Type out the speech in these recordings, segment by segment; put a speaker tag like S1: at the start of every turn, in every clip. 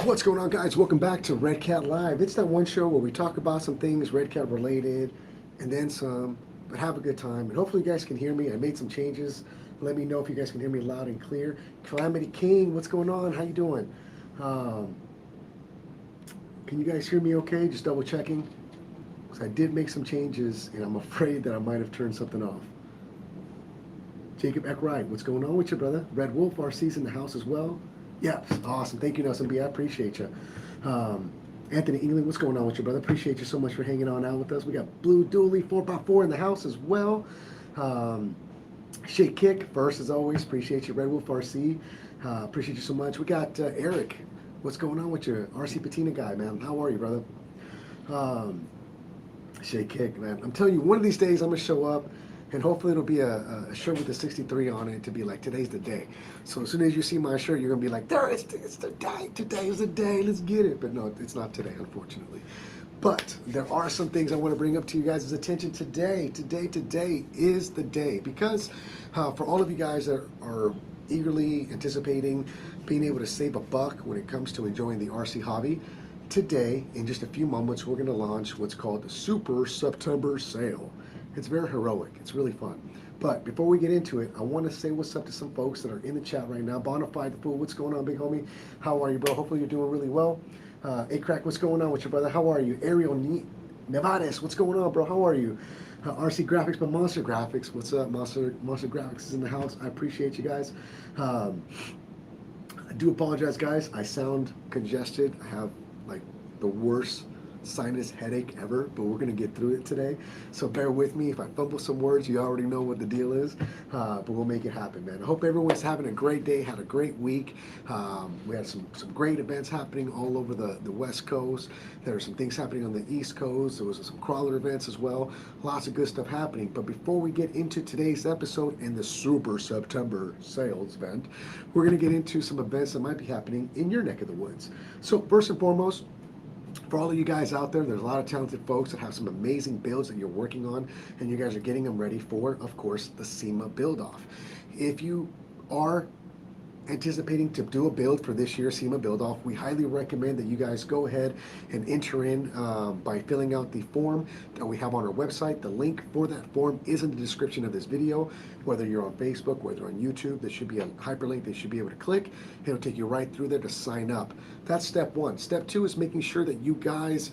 S1: What's going on, guys? Welcome back to Redcat Live. It's that one show where we talk about some things Redcat related and then some, but have a good time. And hopefully you guys can hear me. I made some changes. Let me know if you guys can hear me loud and clear. Calamity King, what's going on? How you doing? Um, can you guys hear me okay? Just double checking. Because I did make some changes and I'm afraid that I might have turned something off. Jacob Eckwright, what's going on with you, brother? Red Wolf RC's in the house as well. Yeah, awesome. Thank you, Nelson B. I appreciate you. Anthony England, what's going on with you, brother? Appreciate you so much for hanging on out with us. We got Blue Dooley 4x4 in the house as well. Shake Kick first as always. Appreciate you, Red Wolf RC. Appreciate you so much. We got Eric. What's going on with you, RC Patina guy, man? How are you, brother? Shake Kick, man. I'm telling you, one of these days I'm gonna show up. And hopefully it'll be a shirt with a 63 on it to be like, today's the day. So as soon as you see my shirt, you're going to be like, there, it's the day. Today is the day. Let's get it. But no, it's not today, unfortunately. But there are some things I want to bring up to you guys' attention today. Today is the day. Because for all of you guys that are eagerly anticipating being able to save a buck when it comes to enjoying the RC hobby, today, in just a few moments, we're going to launch what's called the Super September Sale. It's very heroic. It's really fun. But before we get into it, I want to say what's up to some folks that are in the chat right now. Bonafide the Fool, what's going on, big homie? How are you, bro? Hopefully you're doing really well. A-Crack, what's going on with you, brother? How are you? Ariel Nevades, what's going on, bro? How are you? RC Graphics by Monster Graphics. What's up? Monster Graphics is in the house. I appreciate you guys. I do apologize, guys. I sound congested. I have like the worst sinus headache ever, but we're going to get through it today, so bear with me. If I fumble some words, you already know what the deal is, but we'll make it happen, man. I hope everyone's having a great day, had a great week. We had some great events happening all over the West Coast. There are some things happening on the East Coast. There was some crawler events as well. Lots of good stuff happening. But before we get into today's episode and the Super September sales event, we're going to get into some events that might be happening in your neck of the woods. So first and foremost, for all of you guys out there, there's a lot of talented folks that have some amazing builds that you're working on, and you guys are getting them ready for, of course, the SEMA build-off. If you are anticipating to do a build for this year's SEMA build-off, we highly recommend that you guys go ahead and enter in by filling out the form that we have on our website. The link for that form is in the description of this video. Whether you're on Facebook, whether on YouTube, there should be a hyperlink they should be able to click. It'll take you right through there to sign up. That's step one. Step two is making sure that you guys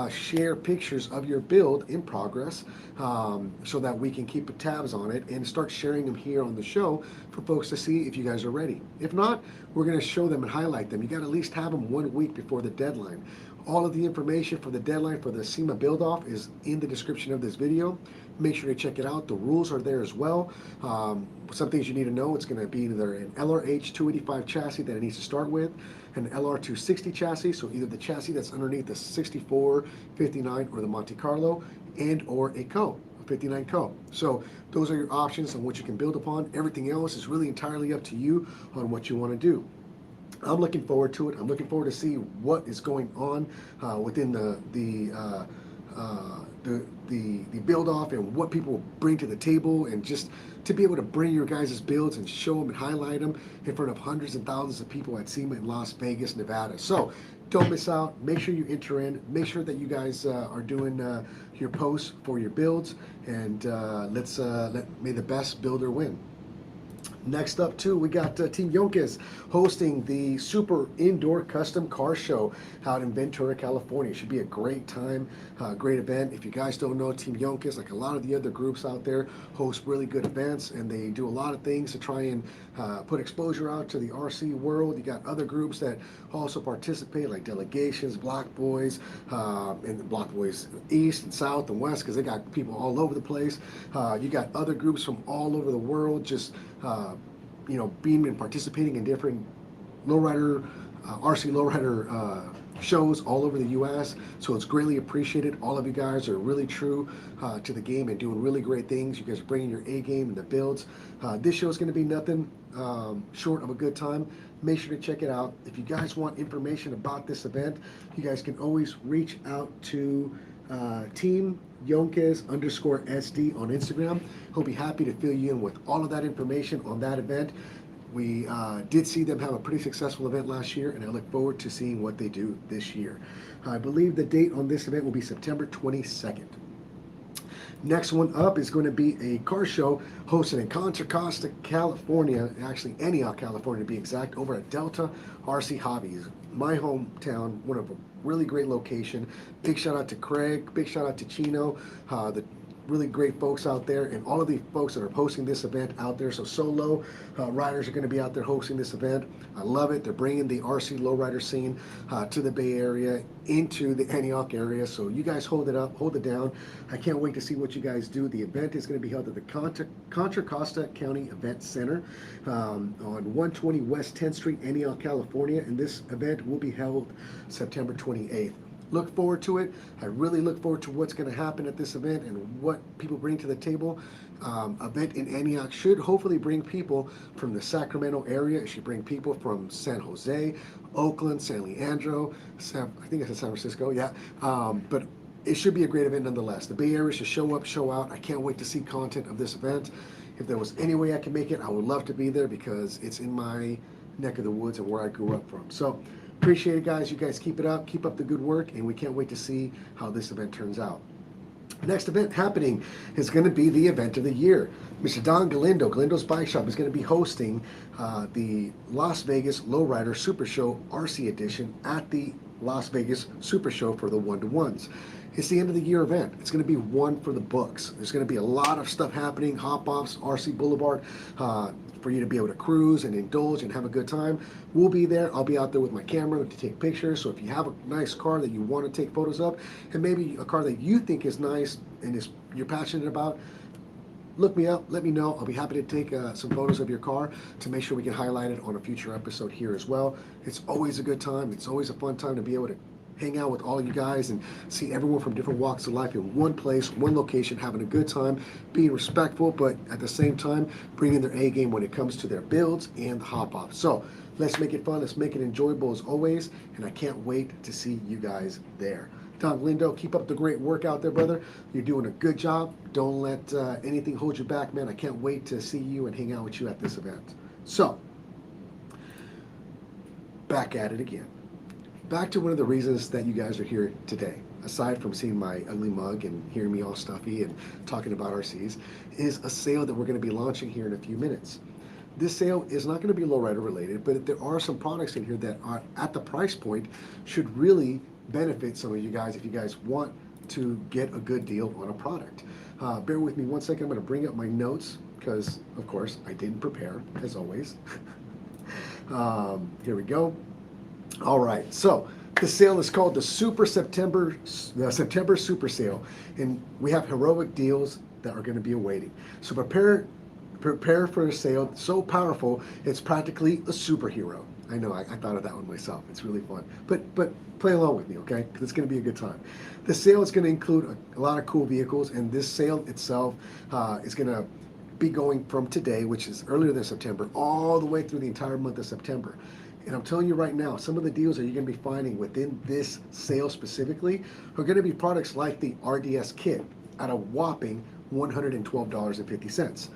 S1: share pictures of your build in progress so that we can keep tabs on it and start sharing them here on the show for folks to see if you guys are ready. If not, we're going to show them and highlight them. You got to at least have them 1 week before the deadline. All of the information for the deadline for the SEMA build-off is in the description of this video. Make sure to check it out. The rules are there as well. Some things you need to know, it's going to be either an LRH 285 chassis that it needs to start with, an LR 260 chassis, so either the chassis that's underneath the 64, 59, or the Monte Carlo, and or a Co. 59 Co. So those are your options on what you can build upon. Everything else is really entirely up to you on what you want to do. I'm looking forward to it. I'm looking forward to see what is going on within the build off and what people bring to the table, and just to be able to bring your guys' builds and show them and highlight them in front of hundreds and thousands of people at SEMA in Las Vegas, Nevada. So don't miss out. Make sure you enter in. Make sure that you guys are doing your posts for your builds, and may the best builder win. Next up, too, we got Team Yonkes hosting the Super Indoor Custom Car Show out in Ventura, California. It should be a great time, great event. If you guys don't know, Team Yonkes, like a lot of the other groups out there, host really good events, and they do a lot of things to try and put exposure out to the RC world. You got other groups that also participate, like Delegations, Block Boys, and Block Boys East and South and West, because they got people all over the place. You got other groups from all over the world, just being and participating in different lowrider, RC lowrider shows all over the U.S. So it's greatly appreciated. All of you guys are really true to the game and doing really great things. You guys are bringing your A game and the builds. This show is going to be nothing short of a good time. Make sure to check it out. If you guys want information about this event, you guys can always reach out to Team Yonkes_SD on Instagram. He'll be happy to fill you in with all of that information on that event. We did see them have a pretty successful event last year, and I look forward to seeing what they do this year. I believe the date on this event will be September 22nd. Next one up is going to be a car show hosted in Contra Costa, California, actually Antioch, California to be exact, over at Delta RC Hobbies, my hometown, one of a really great location. Big shout out to Craig, big shout out to Chino, the really great folks out there, and all of the folks that are hosting this event out there. So solo riders are going to be out there hosting this event. I love it. They're bringing the RC lowrider scene to the Bay Area, into the Antioch area. So you guys hold it up, hold it down. I can't wait to see what you guys do. The event is going to be held at the Contra Costa County Event Center on 120 West 10th Street, Antioch, California, and this event will be held September 28th. Look forward to it. I really look forward to what's going to happen at this event and what people bring to the table. Event in Antioch should hopefully bring people from the Sacramento area. It should bring people from San Jose, Oakland, San Leandro, I think it's San Francisco, yeah. But it should be a great event nonetheless. The Bay Area should show up, show out. I can't wait to see content of this event. If there was any way I can make it, I would love to be there because it's in my neck of the woods and where I grew up from. So appreciate it, guys. You guys keep it up. Keep up the good work, and we can't wait to see how this event turns out. Next event happening is going to be the event of the year. Mr. Don Galindo, Galindo's Bike Shop, is going to be hosting the Las Vegas Lowrider Super Show RC Edition at the Las Vegas Super Show for the one-to-ones. It's the end of the year event. It's going to be one for the books. There's going to be a lot of stuff happening, hop-offs, RC Boulevard, for you to be able to cruise and indulge and have a good time. We'll be there. I'll be out there with my camera to take pictures. So if you have a nice car that you want to take photos of, and maybe a car that you think is nice and you're passionate about, look me up, let me know. I'll be happy to take some photos of your car to make sure we can highlight it on a future episode here as well. It's always a good time. It's always a fun time to be able to hang out with all of you guys and see everyone from different walks of life in one place, one location, having a good time, being respectful, but at the same time, bringing their A game when it comes to their builds and the hop-off. So let's make it fun. Let's make it enjoyable as always, and I can't wait to see you guys there. Don Lindo, keep up the great work out there, brother. You're doing a good job. Don't let anything hold you back, man. I can't wait to see you and hang out with you at this event. So, back at it again. Back to one of the reasons that you guys are here today, aside from seeing my ugly mug and hearing me all stuffy and talking about RCs, is a sale that we're going to be launching here in a few minutes. This sale is not going to be lowrider related, but there are some products in here that are at the price point should really benefit some of you guys if you guys want to get a good deal on a product. Bear with me one second. I'm going to bring up my notes because, of course, I didn't prepare, as always. Here we go. All right, so the sale is called the September Super Sale, and we have heroic deals that are going to be awaiting. So prepare for a sale so powerful it's practically a superhero. I know, I thought of that one myself. It's really fun, but play along with me, okay? Because it's going to be a good time. The sale is going to include a lot of cool vehicles, and this sale itself is going to be going from today, which is earlier than September, all the way through the entire month of September. And I'm telling you right now, some of the deals that you're going to be finding within this sale specifically are going to be products like the RDS kit at a whopping $112.50.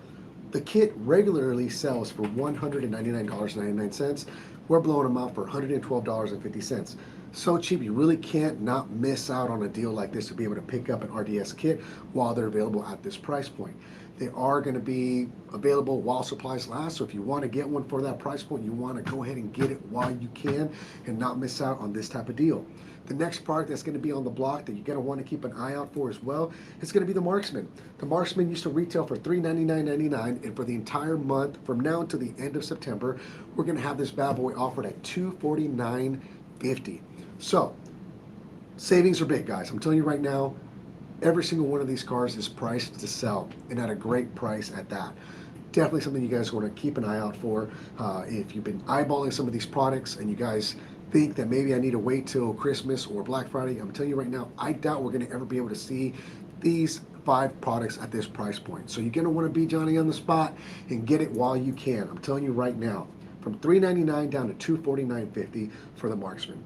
S1: The kit regularly sells for $199.99. We're blowing them out for $112.50. So cheap, you really can't not miss out on a deal like this to be able to pick up an RDS kit while they're available at this price point. They are going to be available while supplies last, so if you want to get one for that price point, you want to go ahead and get it while you can and not miss out on this type of deal. The next product that's going to be on the block that you're going to want to keep an eye out for as well is going to be the Marksman. The Marksman used to retail for $399.99, and for the entire month, from now until the end of September, we're going to have this bad boy offered at $249.50. So, savings are big, guys. I'm telling you right now, every single one of these cars is priced to sell, and at a great price at that. Definitely something you guys want to keep an eye out for. If you've been eyeballing some of these products and you guys think that maybe I need to wait till Christmas or Black Friday, I'm telling you right now, I doubt we're going to ever be able to see these 5 products at this price point. So you're going to want to be Johnny on the spot and get it while you can. I'm telling you right now, from $399 down to $249.50 for the Marksman.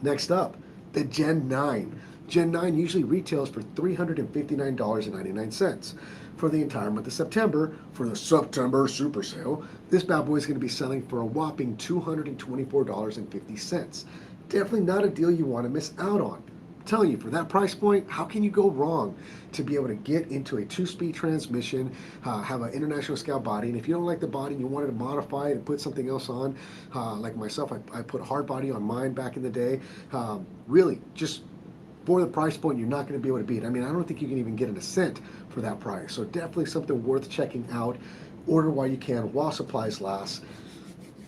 S1: Next up, the Gen 9. Gen 9 usually retails for $359.99. for the entire month of September. For the September Super Sale, this bad boy is going to be selling for a whopping $224.50. Definitely not a deal you want to miss out on. I'm telling you, for that price point, how can you go wrong to be able to get into a 2-speed transmission, have an international scale body, and if you don't like the body, you wanted to modify it and put something else on, like myself, I put a hard body on mine back in the day. Really, just for the price point, you're not going to be able to beat. I mean, I don't think you can even get an Ascent for that price. So definitely something worth checking out. Order while you can, while supplies last.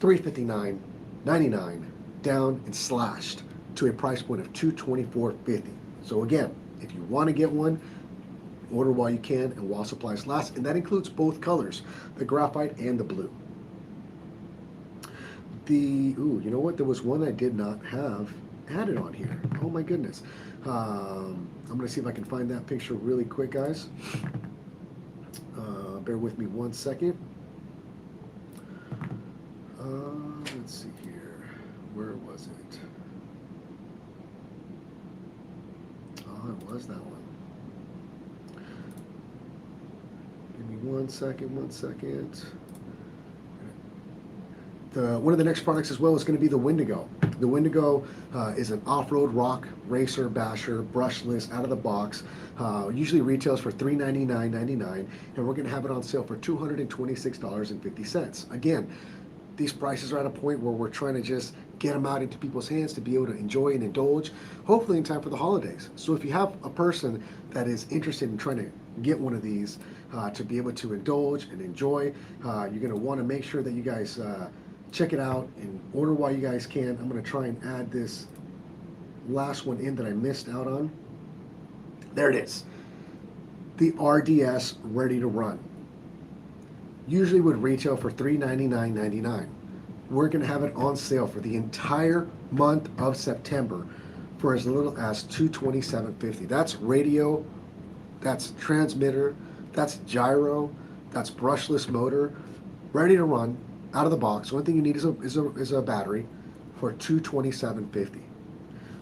S1: $359.99 down and slashed to a price point of $224.50. So again, if you want to get one, order while you can and while supplies last, and that includes both colors, the graphite and the blue. You know what? There was one I did not have added on here. Oh my goodness. I'm going to see if I can find that picture really quick, guys. Bear with me one second. Let's see here. Where was it? Oh, it was that one. Give me one second. One of the next products as well is going to be the Wendigo. The Wendigo is an off-road rock racer basher, brushless, out of the box. Usually retails for $399.99, and we're going to have it on sale for $226.50. Again, these prices are at a point where we're trying to just get them out into people's hands to be able to enjoy and indulge, hopefully in time for the holidays. So if you have a person that is interested in trying to get one of these to be able to indulge and enjoy, you're going to want to make sure that you guys check it out and order while you guys can. I'm going to try and add this last one in that I missed out on. There it is. The RDS Ready to Run. Usually would retail for $399.99. We're going to have it on sale for the entire month of September for as little as $227.50. That's radio, that's transmitter, that's gyro, that's brushless motor, ready to run, out of the box. The only thing you need is a battery for $227.50.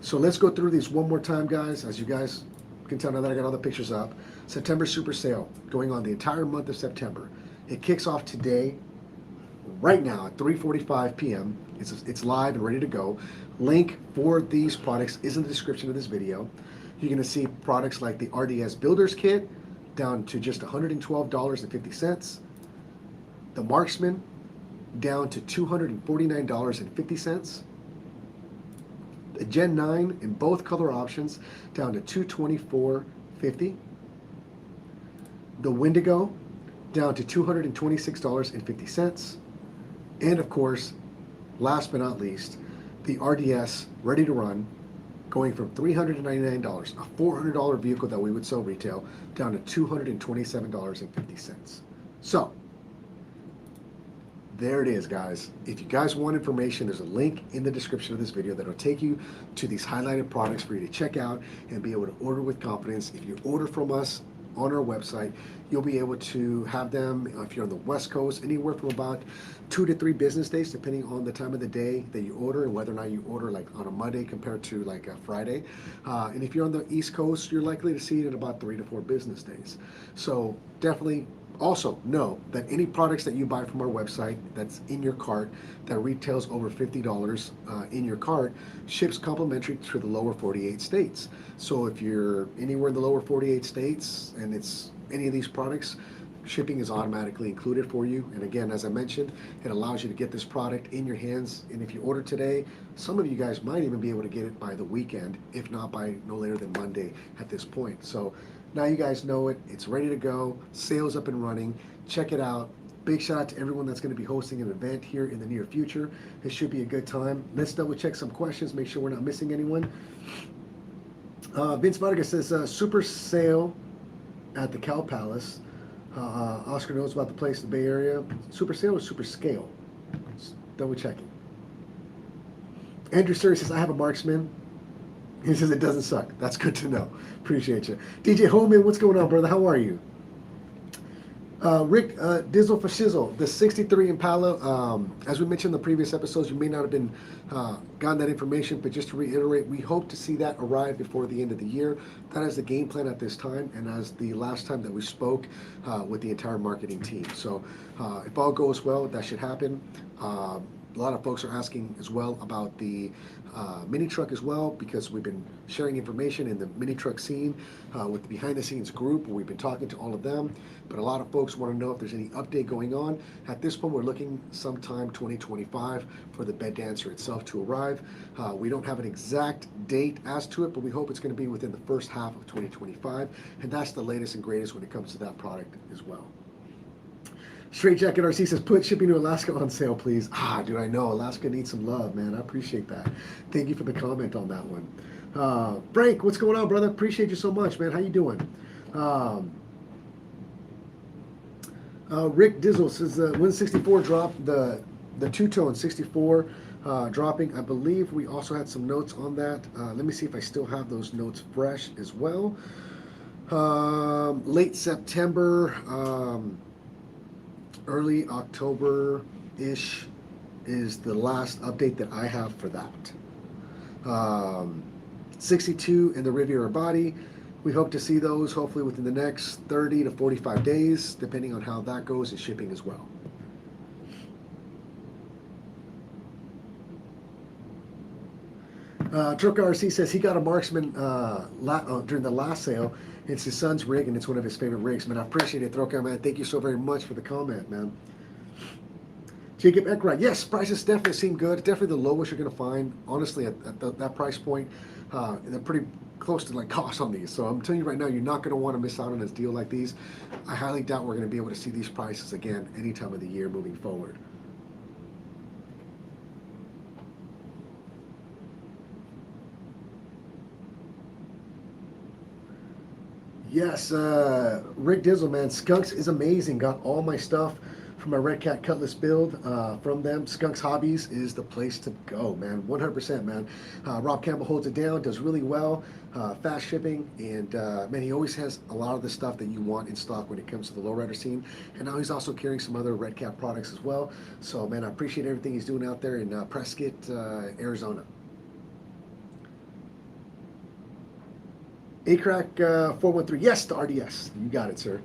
S1: So let's go through these one more time, guys. As you guys can tell now that I got all the pictures up. September Super Sale going on the entire month of September. It kicks off today, right now at 3:45 p.m. It's live and ready to go. Link for these products is in the description of this video. You're going to see products like the RDS Builder's Kit down to just $112.50. The Marksman down to $249.50. The Gen 9 in both color options down to $224.50. The Wendigo down to $226.50. And of course, last but not least, the RDS Ready to Run going from $399, a $400 vehicle that we would sell retail, down to $227.50. So, there it is, guys. If you guys want information, there's a link in the description of this video that will take you to these highlighted products for you to check out and be able to order with confidence. If you order from us on our website, you'll be able to have them, if you're on the West Coast, anywhere from about 2 to 3 business days, depending on the time of the day that you order and whether or not you order like on a Monday compared to like a Friday. And if you're on the East Coast, you're likely to see it in about 3 to 4 business days. So definitely also know that any products that you buy from our website that's in your cart that retails over $50 in your cart ships complimentary to the lower 48 states. So if you're anywhere in the lower 48 states and it's any of these products, shipping is automatically included for you. And again, as I mentioned, it allows you to get this product in your hands. And if you order today, some of you guys might even be able to get it by the weekend, if not by no later than Monday at this point. So now you guys know it. It's ready to go. Sales up and running. Check it out. Big shout out to everyone that's going to be hosting an event here in the near future. It should be a good time. Let's double check some questions, make sure we're not missing anyone. Vince Vargas says, super sale at the Cow Palace. Oscar knows about the place in the Bay Area. Super sale or super scale? Just double checking. Andrew Surrey says, I have a Marksman. He says it doesn't suck. That's good to know. Appreciate you. DJ Holman, what's going on, brother? How are you? Rick Dizzle for Shizzle, the 63 Impala. As we mentioned in the previous episodes, you may not have been gotten that information, but just to reiterate, we hope to see that arrive before the end of the year. That is the game plan at this time, and as the last time that we spoke with the entire marketing team. So if all goes well, that should happen. A lot of folks are asking as well about the mini truck as well, because we've been sharing information in the mini truck scene with the behind the scenes group. We've been talking to all of them, but a lot of folks want to know if there's any update going on. At this point, we're looking sometime 2025 for the bed dancer itself to arrive. We don't have an exact date as to it, but we hope it's going to be within the first half of 2025, and that's the latest and greatest when it comes to that product as well. Straight Jacket RC says, put shipping to Alaska on sale, please. Dude, I know. Alaska needs some love, man. I appreciate that. Thank you for the comment on that one. Frank, what's going on, brother? Appreciate you so much, man. How you doing? Rick Dizzle says, 164 dropped, the two-tone 64 dropping. I believe we also had some notes on that. Let me see if I still have those notes fresh as well. Late September, early October-ish is the last update that I have for that. 62 in the Riviera body. We hope to see those hopefully within the next 30 to 45 days, depending on how that goes in shipping as well. Trucker RC says he got a Marksman during the last sale. It's his son's rig, and it's one of his favorite rigs. Man, I appreciate it, Trucker, man. Thank you so very much for the comment, man. Jacob Eckride, yes, prices definitely seem good. Definitely the lowest you're going to find, honestly, at that price point. They're pretty close to like cost on these. So I'm telling you right now, you're not going to want to miss out on a deal like these. I highly doubt we're going to be able to see these prices again any time of the year moving forward. Yes, Rick Dizzle, man. Skunks is amazing. Got all my stuff from my Redcat Cutlass build from them. Skunks Hobbies is the place to go, man. 100%, man. Rob Campbell holds it down, does really well. Fast shipping, and man, he always has a lot of the stuff that you want in stock when it comes to the lowrider scene. And now he's also carrying some other Redcat products as well. So, man, I appreciate everything he's doing out there in Prescott, Arizona. A-Crack 413, yes, the RDS. You got it, sir.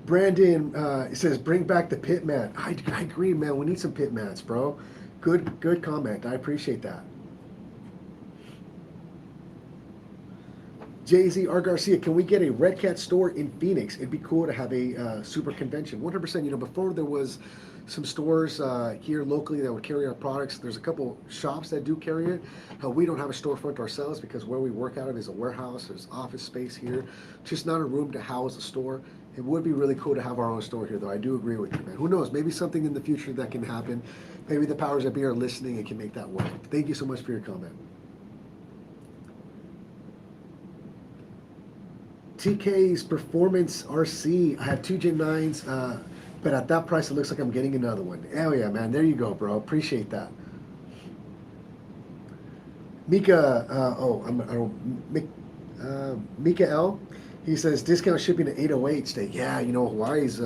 S1: Brandon says, bring back the pit mat. I agree, man. We need some pit mats, bro. Good comment. I appreciate that. Jay-Z R. Garcia, can we get a Redcat store in Phoenix? It'd be cool to have a super convention. 100%. You know, before there was some stores here locally that would carry our products. There's a couple shops that do carry it. We don't have a storefront ourselves because where we work out of is a warehouse. There's office space here. Just not a room to house a store. It would be really cool to have our own store here, though. I do agree with you, man. Who knows? Maybe something in the future that can happen. Maybe the powers that be are listening and can make that work. Thank you so much for your comment. TK's Performance RC. I have two Gen 9s, but at that price, it looks like I'm getting another one. Hell yeah, man. There you go, bro. Appreciate that. Mika, Mika L. He says, discount shipping to 808 stay. Yeah, you know, Hawaii's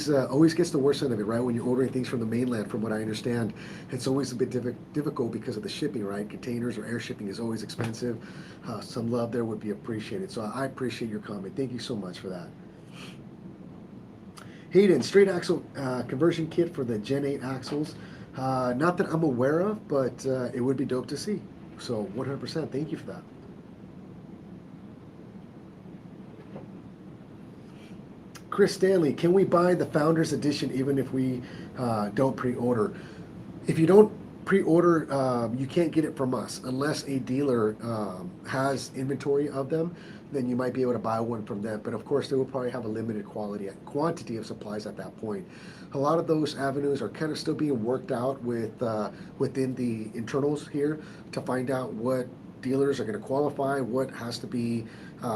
S1: always gets the worst end of it, right? When you're ordering things from the mainland, from what I understand, it's always a bit difficult because of the shipping, right? Containers or air shipping is always expensive. Some love there would be appreciated. So I appreciate your comment. Thank you so much for that. Hayden, straight axle conversion kit for the Gen 8 axles. Not that I'm aware of, but it would be dope to see. So 100%, thank you for that. Chris Stanley, can we buy the Founders Edition even if we don't pre-order? If you don't pre-order, you can't get it from us unless a dealer has inventory of them. Then you might be able to buy one from them. But of course, they will probably have a limited quantity of supplies at that point. A lot of those avenues are kind of still being worked out with within the internals here to find out what dealers are going to qualify, what has to be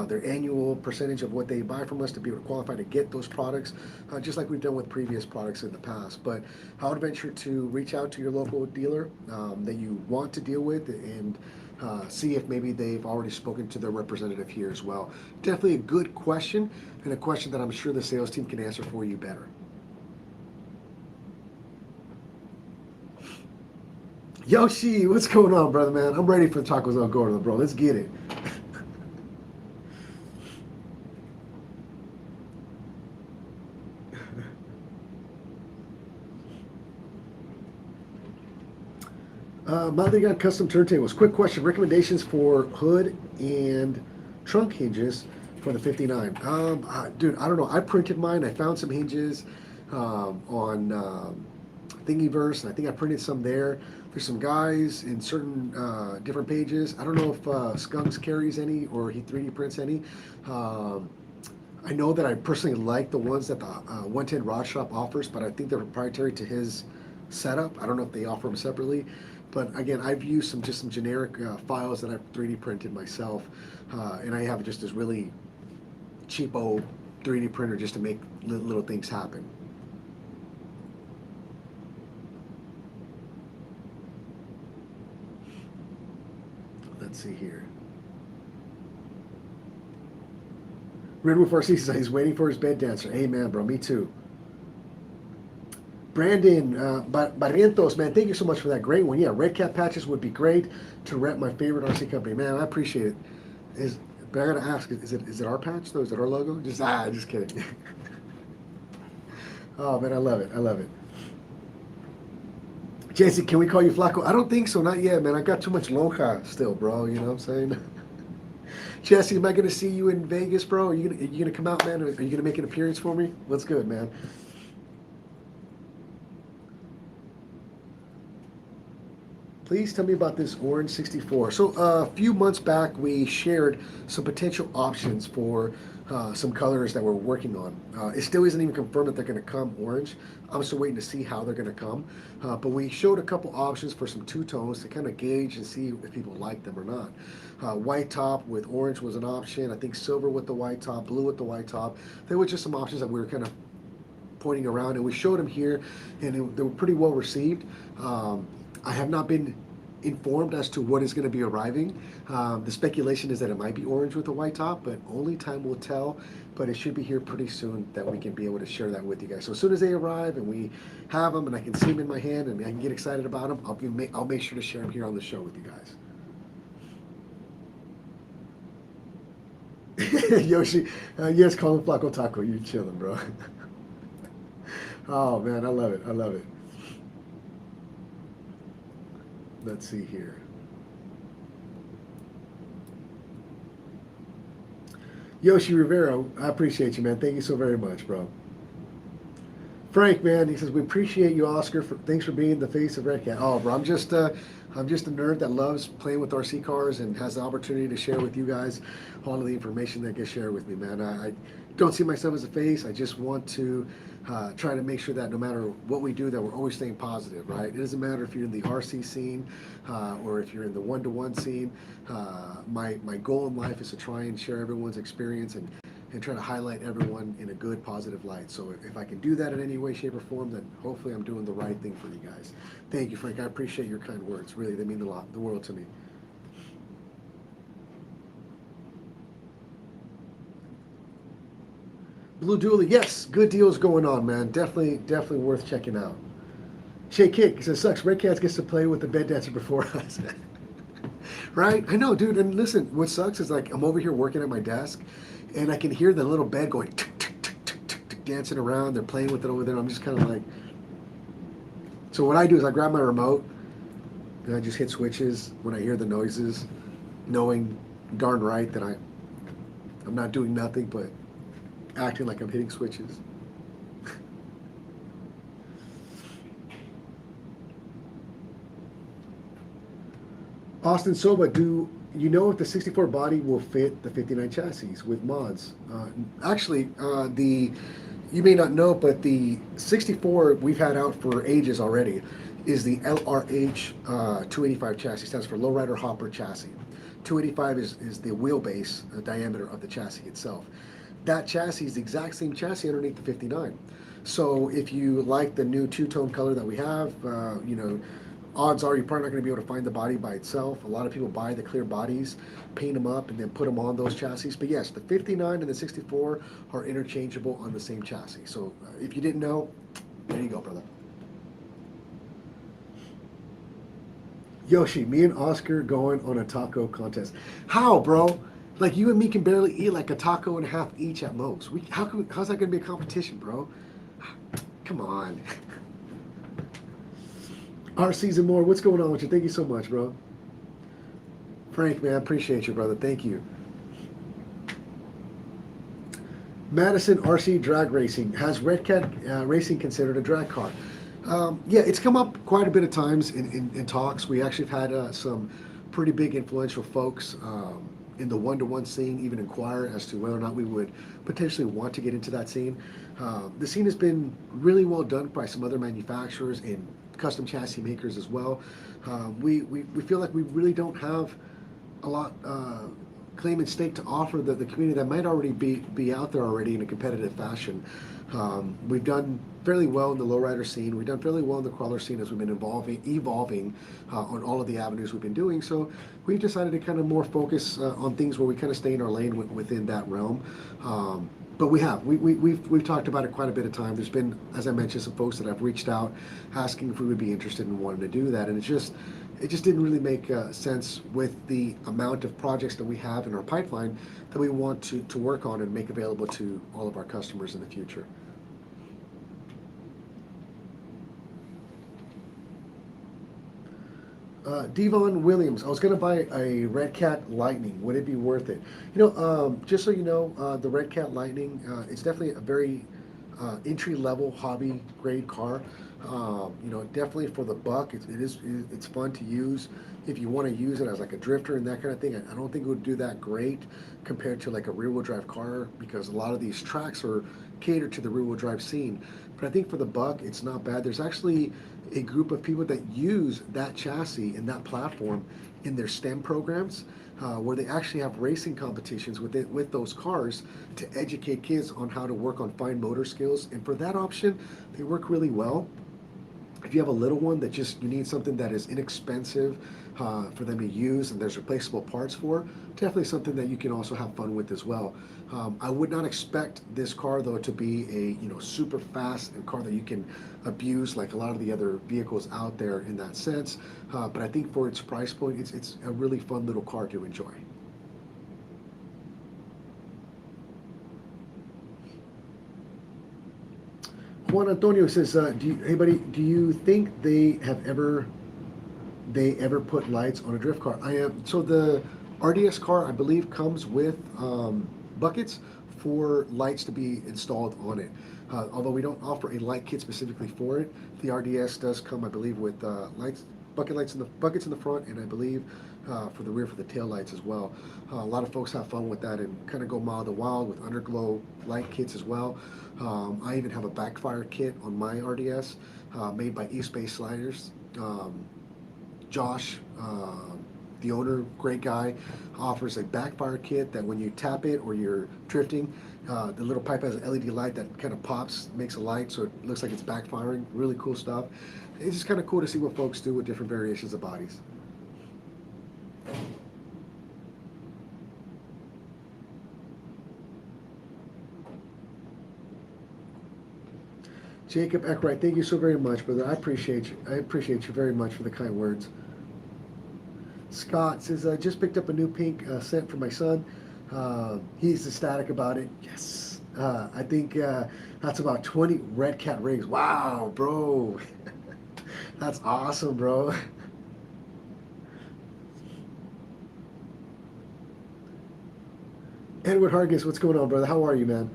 S1: their annual percentage of what they buy from us to be able to qualify to get those products, just like we've done with previous products in the past. But I would venture to reach out to your local dealer that you want to deal with and see if maybe they've already spoken to their representative here as well. Definitely a good question, and a question that I'm sure the sales team can answer for you better. Yoshi, what's going on, brother, man? I'm ready for the tacos El Gordo, bro. Let's get it. Mother got custom turntables. Quick question: recommendations for hood and trunk hinges for the 59. Dude, I don't know. I printed mine. I found some hinges on Thingiverse, and I think I printed some there. There's some guys in certain different pages. I don't know if Skunks carries any or he 3D prints any. I know that I personally like the ones that the 110 Rod Shop offers, but I think they're proprietary to his setup. I don't know if they offer them separately. But again, I've used some generic files that I've 3D printed myself, and I have just this really cheapo 3D printer just to make little things happen. Let's see here. Redwood RC says he's waiting for his bed dancer. Amen, bro. Me too. Brandon Barrientos, man, thank you so much for that great one. Yeah, Redcat patches would be great to rep my favorite RC company. Man, I appreciate it. But I gotta ask, is it our patch though? Is it our logo? Just kidding. Oh man, I love it. I love it. Jesse, can we call you Flaco? I don't think so, not yet, man. I got too much lonja still, bro. You know what I'm saying? Jesse, am I gonna see you in Vegas, bro? Are you gonna come out, man? Are you gonna make an appearance for me? What's good, man? Please tell me about this orange 64. So a few months back, we shared some potential options for some colors that we're working on. It still isn't even confirmed that they're going to come orange. I'm still waiting to see how they're going to come. But we showed a couple options for some two-tones to kind of gauge and see if people like them or not. White top with orange was an option. I think silver with the white top, blue with the white top. There were just some options that we were kind of pointing around, and we showed them here, and they were pretty well received. I have not been informed as to what is going to be arriving. The speculation is that it might be orange with a white top, but only time will tell. But it should be here pretty soon that we can be able to share that with you guys. So as soon as they arrive and we have them and I can see them in my hand and I can get excited about them, I'll make sure to share them here on the show with you guys. Yoshi, yes, call him Flaco Taco. You're chilling, bro. Oh man, I love it. I love it. Let's see here. Yoshi Rivera, I appreciate you, man. Thank you so very much, bro. Frank, man, he says we appreciate you, Oscar. Thanks for being the face of Redcat. Oh, bro, I'm just a nerd that loves playing with RC cars and has the opportunity to share with you guys all of the information that gets shared with me, man. I don't see myself as a face. I just want to try to make sure that no matter what we do, that we're always staying positive, right? It doesn't matter if you're in the RC scene or if you're in the one-to-one scene. My goal in life is to try and share everyone's experience and try to highlight everyone in a good, positive light. So if I can do that in any way, shape, or form, then hopefully I'm doing the right thing for you guys. Thank you, Frank. I appreciate your kind words. Really, they mean a lot, the world to me. Blue Dually, yes, good deals going on, man. Definitely worth checking out. Shay Kick, he says, sucks. Redcats gets to play with the bed dancer before us. Right? I know, dude. And listen, what sucks is like I'm over here working at my desk, and I can hear the little bed going tick, tick, tick, tick, tick, tick, dancing around. They're playing with it over there. I'm just kind of like. So what I do is I grab my remote, and I just hit switches when I hear the noises, knowing darn right that I'm not doing nothing but acting like I'm hitting switches. Austin Soba, do you know if the 64 body will fit the 59 chassis with mods? Actually, you may not know, but the 64 we've had out for ages already is the LRH 285 chassis. Stands for Lowrider Hopper Chassis. 285 is the wheelbase diameter of the chassis itself. That chassis is the exact same chassis underneath the 59. So if you like the new two-tone color that we have, odds are you're probably not going to be able to find the body by itself. A lot of people buy the clear bodies, paint them up, and then put them on those chassis. But yes, the 59 and the 64 are interchangeable on the same chassis. So if you didn't know, there you go, brother. Yoshi, me and Oscar going on a taco contest. How, bro? Like you and me can barely eat like a taco and a half each at most. How's that going to be a competition, bro? Come on. Our season more. What's going on with you? Thank you so much, bro. Frank, man, I appreciate you, brother. Thank you. Madison RC Drag Racing. Has Redcat Racing considered a drag car? Yeah, it's come up quite a bit of times in talks. We actually have had some pretty big influential folks in the one-to-one scene even inquire as to whether or not we would potentially want to get into that scene. The scene has been really well done by some other manufacturers and custom chassis makers as well. We feel like we really don't have a lot claim and stake to offer the community that might already be out there already in a competitive fashion. We've done fairly well in the lowrider scene. We've done fairly well in the crawler scene as we've been evolving on all of the avenues we've been doing. So we've decided to kind of more focus on things where we kind of stay in our lane within that realm. But we've talked about it quite a bit of time. There's been, as I mentioned, some folks that have reached out asking if we would be interested in wanting to do that, and it just didn't really make sense with the amount of projects that we have in our pipeline that we want to work on and make available to all of our customers in the future. Devon Williams, I was going to buy a Redcat Lightning. Would it be worth it? Just so you know, the Redcat Lightning, it's definitely a very entry-level hobby grade car. Definitely for the buck, it's fun to use. If you want to use it as like a drifter and that kind of thing, I don't think it would do that great compared to like a rear-wheel drive car, because a lot of these tracks are catered to the rear-wheel drive scene. But I think for the buck, it's not bad. There's actually a group of people that use that chassis and that platform in their STEM programs, where they actually have racing competitions with those cars to educate kids on how to work on fine motor skills. And for that option, they work really well. If you have a little one that you need something that is inexpensive for them to use and there's replaceable parts for, definitely something that you can also have fun with as well. I would not expect this car though to be a super fast and car that you can abuse like a lot of the other vehicles out there in that sense. But I think for its price point, it's a really fun little car to enjoy. Juan Antonio says, "Hey buddy, do you think they ever put lights on a drift car?" So the RDS car, I believe, comes with buckets for lights to be installed on it. Although we don't offer a light kit specifically for it, the RDS does come, I believe, with buckets in the front, and I believe for the rear for the tail lights as well. A lot of folks have fun with that and kind of go mild to wild with underglow light kits as well. I even have a backfire kit on my RDS made by East Bay Sliders. Josh, the owner, great guy, offers a backfire kit that when you tap it or you're drifting, the little pipe has an LED light that kind of pops, makes a light, so it looks like it's backfiring. Really cool stuff. It's just kind of cool to see what folks do with different variations of bodies. Jacob Eckwright, thank you so very much, brother. I appreciate you. I appreciate you very much for the kind words. Scott says, I just picked up a new pink scent for my son. He's ecstatic about it. Yes. I think that's about 20 Redcat rings. Wow, bro. That's awesome, bro. Edward Hargis, what's going on, brother? How are you, man?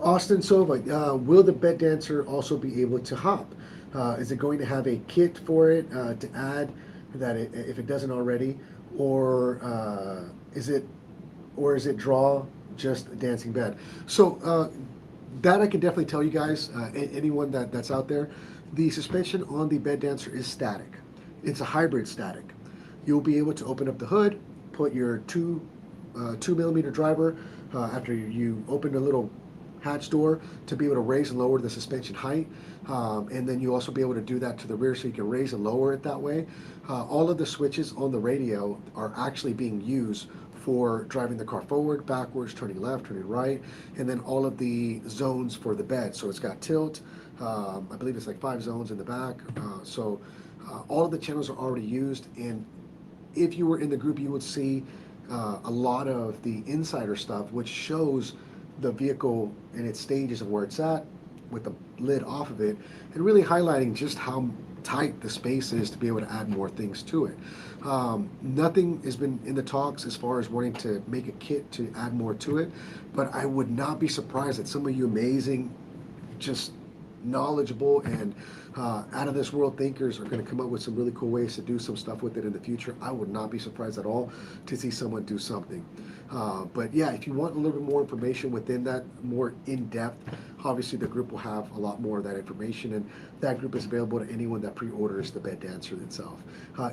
S1: Austin Sova, will the bed dancer also be able to hop? Is it going to have a kit for it to add that if it doesn't already, or is it draw just a dancing bed? So that I can definitely tell you guys, anyone that's out there, the suspension on the bed dancer is static. It's a hybrid static. You'll be able to open up the hood, put your 2 millimeter driver after you open the little hatch door to be able to raise and lower the suspension height. And then you also be able to do that to the rear so you can raise and lower it that way. All of the switches on the radio are actually being used for driving the car forward, backwards, turning left, turning right, and then all of the zones for the bed. So it's got tilt, I believe it's like 5 zones in the back. All of the channels are already used, and if you were in the group, you would see a lot of the insider stuff, which shows the vehicle in its stages of where it's at with the lid off of it, and really highlighting just how tight the space is to be able to add more things to it. Nothing has been in the talks as far as wanting to make a kit to add more to it, but I would not be surprised that some of you amazing, just knowledgeable and out of this world thinkers are going to come up with some really cool ways to do some stuff with it in the future. I would not be surprised at all to see someone do something. But yeah, if you want a little bit more information within that, more in-depth, obviously the group will have a lot more of that information, and that group is available to anyone that pre-orders the bed dancer itself.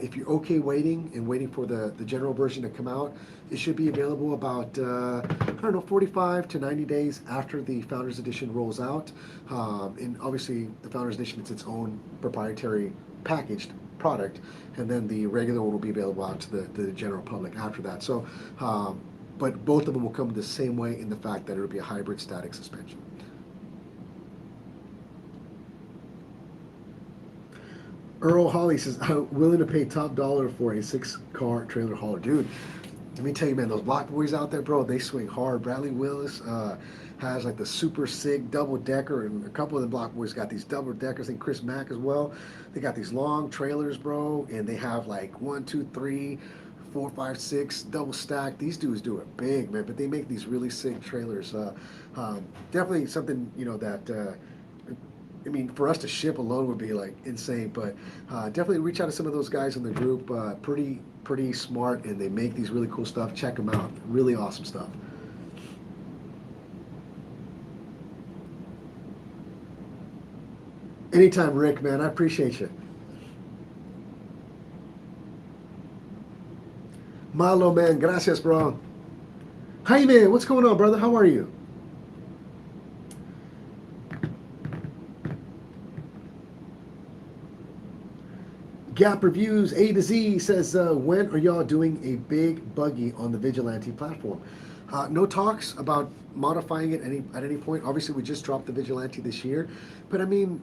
S1: If you're okay waiting for the general version to come out, it should be available about, I don't know, 45 to 90 days after the Founders Edition rolls out. And obviously the Founders Edition is its own proprietary packaged product, and then the regular one will be available out to the general public after that. So, but both of them will come the same way in the fact that it will be a hybrid static suspension. Earl Holly says, I'm willing to pay top dollar for a 6-car trailer hauler. Dude, let me tell you, man, those block boys out there, bro, they swing hard. Bradley Willis has like the super sick double decker, and a couple of the block boys got these double deckers. I think Chris Mack as well. They got these long trailers, bro, and they have like 1, 2, 3, 4, 5, 6 double stacked. These dudes do it big, man, but they make these really sick trailers. Definitely something, you know, that I mean, for us to ship alone would be like insane, but definitely reach out to some of those guys in the group. Pretty smart, and they make these really cool stuff. Check them out. Really awesome stuff. Anytime, Rick, man. I appreciate you. Malo, man. Gracias, bro. Jaime, what's going on, brother? How are you? Gap Reviews A to Z says, when are y'all doing a big buggy on the Vigilante platform? No talks about modifying it at any point. Obviously, we just dropped the Vigilante this year, but I mean,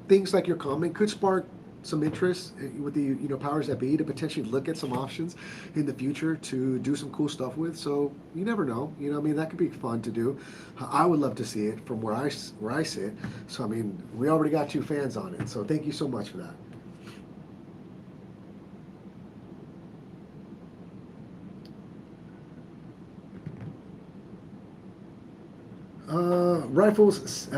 S1: things like your comment could spark some interest with the powers that be to potentially look at some options in the future to do some cool stuff with. So you never know. I mean, that could be fun to do. I would love to see it from where I sit. So I mean, we already got 2 fans on it. So thank you so much for that. Rifles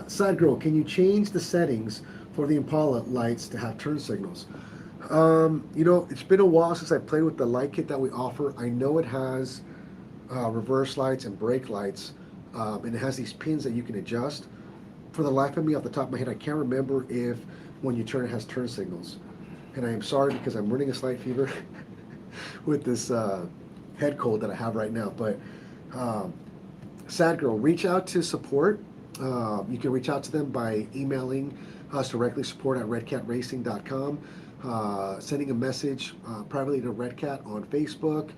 S1: Side Girl, can you change the settings for the Impala lights to have turn signals? It's been a while since I played with the light kit that we offer. I know it has reverse lights and brake lights, and it has these pins that you can adjust. For the life of me, off the top of my head, I can't remember if when you turn it has turn signals. And I am sorry because I'm running a slight fever with this head cold that I have right now. But Sad Girl, reach out to support. You can reach out to them by emailing us directly, support@redcatracing.com, sending a message privately to Redcat on Facebook.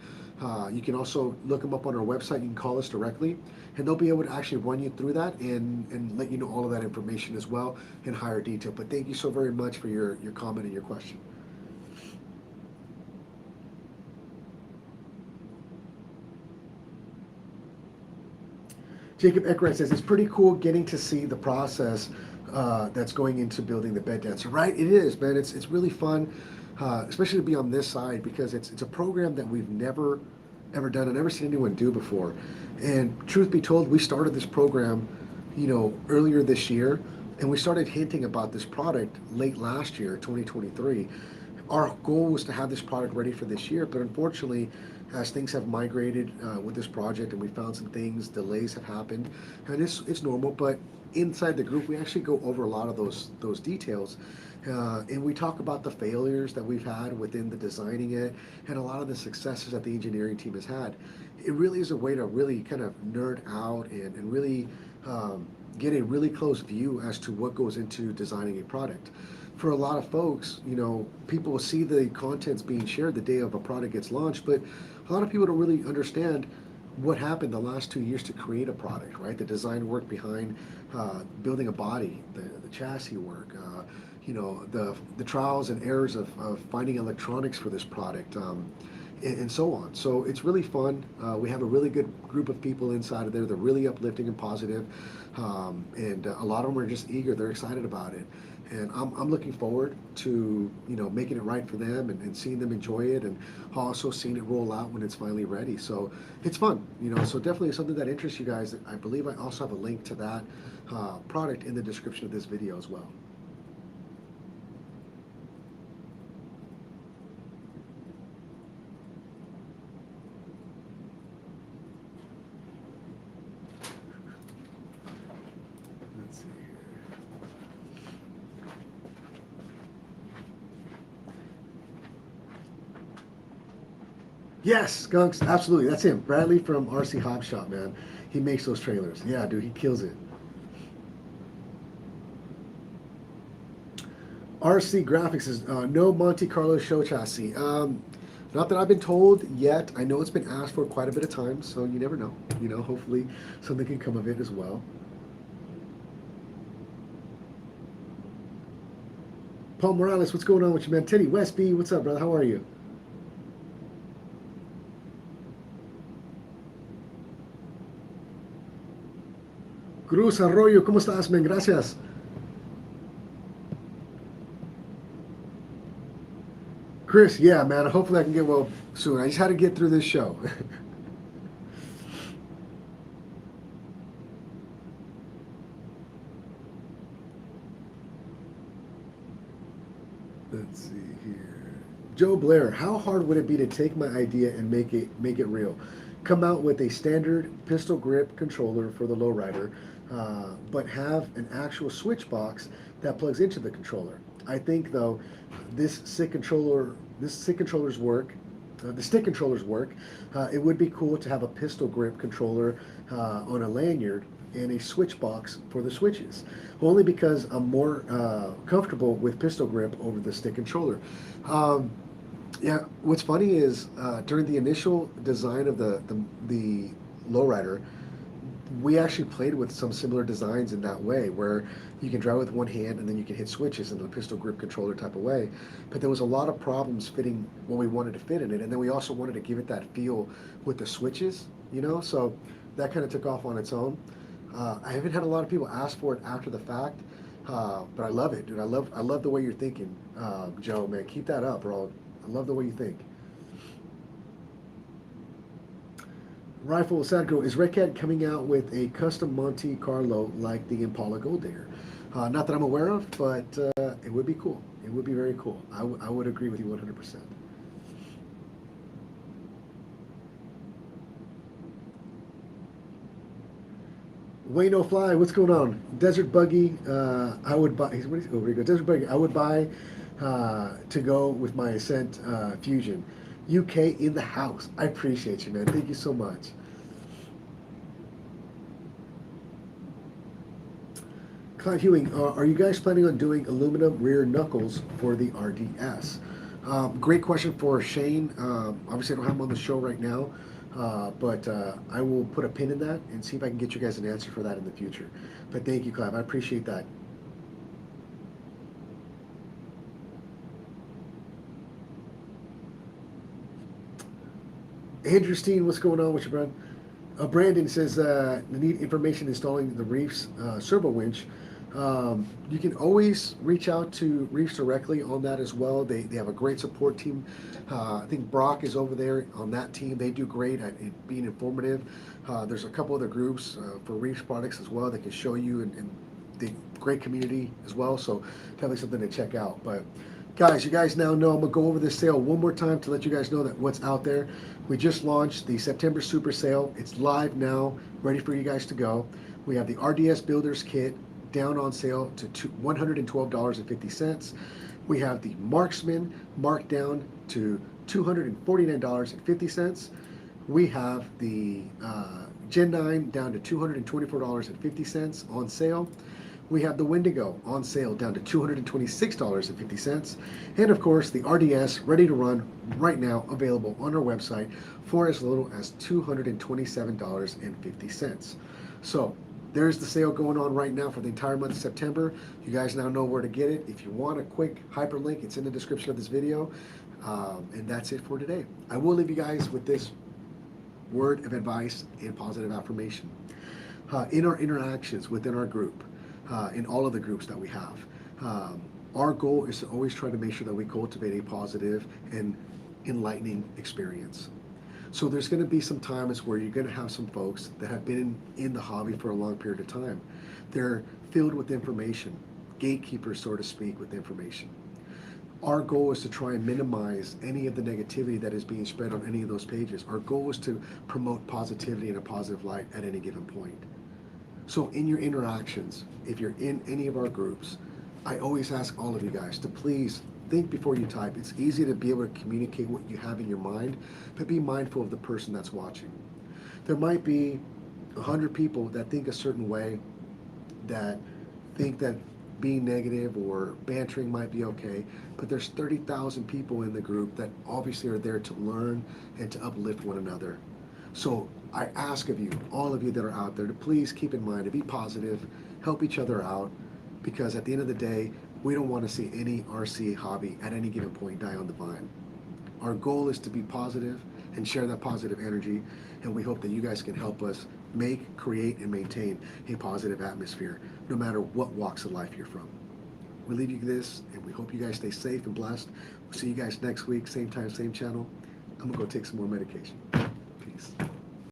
S1: You can also look them up on our website. You can call us directly, and they'll be able to actually run you through that and let you know all of that information as well in higher detail. But thank you so very much for your comment and your question. Jacob Eckrite says, it's pretty cool getting to see the process that's going into building the bed dancer. Right, it is, man. It's really fun, especially to be on this side, because it's a program that we've never ever done and never seen anyone do before. And truth be told, we started this program, earlier this year, and we started hinting about this product late last year, 2023. Our goal was to have this product ready for this year, but unfortunately, as things have migrated with this project and we found some things, delays have happened, and it's normal, but inside the group we actually go over a lot of those details, and we talk about the failures that we've had within the designing it and a lot of the successes that the engineering team has had. It really is a way to really kind of nerd out and really get a really close view as to what goes into designing a product. For a lot of folks, you know, people will see the contents being shared the day of a product gets launched, but a lot of people don't really understand what happened the last 2 years to create a product, right? The design work behind building a body, the chassis work, you know, the trials and errors of finding electronics for this product, and so on. So it's really fun. We have a really good group of people inside of there. They're really uplifting and positive, and a lot of them are just eager. They're excited about it. And I'm looking forward to, you know, making it right for them and seeing them enjoy it, and also seeing it roll out when it's finally ready. So it's fun, you know. So definitely something that interests you guys. I believe I also have a link to that product in the description of this video as well. Let's see here. Yes, Skunks, absolutely. That's him. Bradley from RC Hop Shop, man. He makes those trailers. Yeah, dude, he kills it. RC Graphics is no Monte Carlo show chassis. Not that I've been told yet. I know it's been asked for quite a bit of time, so you never know. You know, hopefully something can come of it as well. Paul Morales, what's going on with you, man? Teddy Westby, what's up, brother? How are you? Cruz Arroyo, ¿cómo estás, man? Gracias. Chris, yeah, man. Hopefully I can get well soon. I just had to get through this show. Let's see here. Joe Blair, how hard would it be to take my idea and make it real? Come out with a standard pistol grip controller for the lowrider, but have an actual switch box that plugs into the controller. I think though, this stick controllers work. The stick controllers work. It would be cool to have a pistol grip controller on a lanyard and a switch box for the switches, only because I'm more comfortable with pistol grip over the stick controller. Yeah, what's funny is during the initial design of the lowrider, we actually played with some similar designs in that way, where you can drive with one hand and then you can hit switches in the pistol grip controller type of way. But there was a lot of problems fitting what we wanted to fit in it, and then we also wanted to give it that feel with the switches, you know. So that kind of took off on its own. I haven't had a lot of people ask for it after the fact, but I love it, dude. I love the way you're thinking, Joe. Man, keep that up, bro. I love the way you think. Rifle Sadko, is Redcat coming out with a custom Monte Carlo like the Impala Gold Digger? Not that I'm aware of, but it would be cool. It would be very cool. I would agree with you 100%. Wayne O'Fly, what's going on? Desert Buggy, I would buy. Where we go? Desert Buggy, I would buy to go with my Ascent Fusion. UK in the house. I appreciate you, man. Thank you so much. Clive Hewing, are you guys planning on doing aluminum rear knuckles for the RDS? Great question for Shane. Obviously, I don't have him on the show right now, but I will put a pin in that and see if I can get you guys an answer for that in the future. But thank you, Clive. I appreciate that. Andrew Steen, what's going on with you, bro? Brandon says, need information installing the Reefs servo winch. You can always reach out to Reefs directly on that as well. They have a great support team. I think Brock is over there on that team. They do great at being informative. There's a couple other groups for Reefs products as well that can show you, and the great community as well. So definitely something to check out. But guys, you guys now know I'm going to go over this sale one more time to let you guys know that what's out there. We just launched the September Super Sale. It's live now, ready for you guys to go. We have the RDS Builders Kit down on sale to $112.50. We have the Marksman marked down to $249.50. We have the Gen 9 down to $224.50 on sale. We have the Wendigo on sale down to $226.50. And of course, the RDS ready to run right now, available on our website for as little as $227.50. So there's the sale going on right now for the entire month of September. You guys now know where to get it. If you want a quick hyperlink, it's in the description of this video. And that's it for today. I will leave you guys with this word of advice and positive affirmation. In our interactions within our group, in all of the groups that we have, our goal is to always try to make sure that we cultivate a positive and enlightening experience. So there's going to be some times where you're going to have some folks that have been in the hobby for a long period of time. They're filled with information, gatekeepers, so to speak, with information. Our goal is to try and minimize any of the negativity that is being spread on any of those pages. Our goal is to promote positivity in a positive light at any given point. So in your interactions, if you're in any of our groups, I always ask all of you guys to please think before you type. It's easy to be able to communicate what you have in your mind, but be mindful of the person that's watching. There might be 100 people that think a certain way, that think that being negative or bantering might be okay, but there's 30,000 people in the group that obviously are there to learn and to uplift one another. So I ask of you, all of you that are out there, to please keep in mind to be positive, help each other out, because at the end of the day, we don't want to see any RC hobby at any given point die on the vine. Our goal is to be positive and share that positive energy, and we hope that you guys can help us make, create, and maintain a positive atmosphere, no matter what walks of life you're from. We leave you this, and we hope you guys stay safe and blessed. We'll see you guys next week, same time, same channel. I'm gonna go take some more medication. Peace.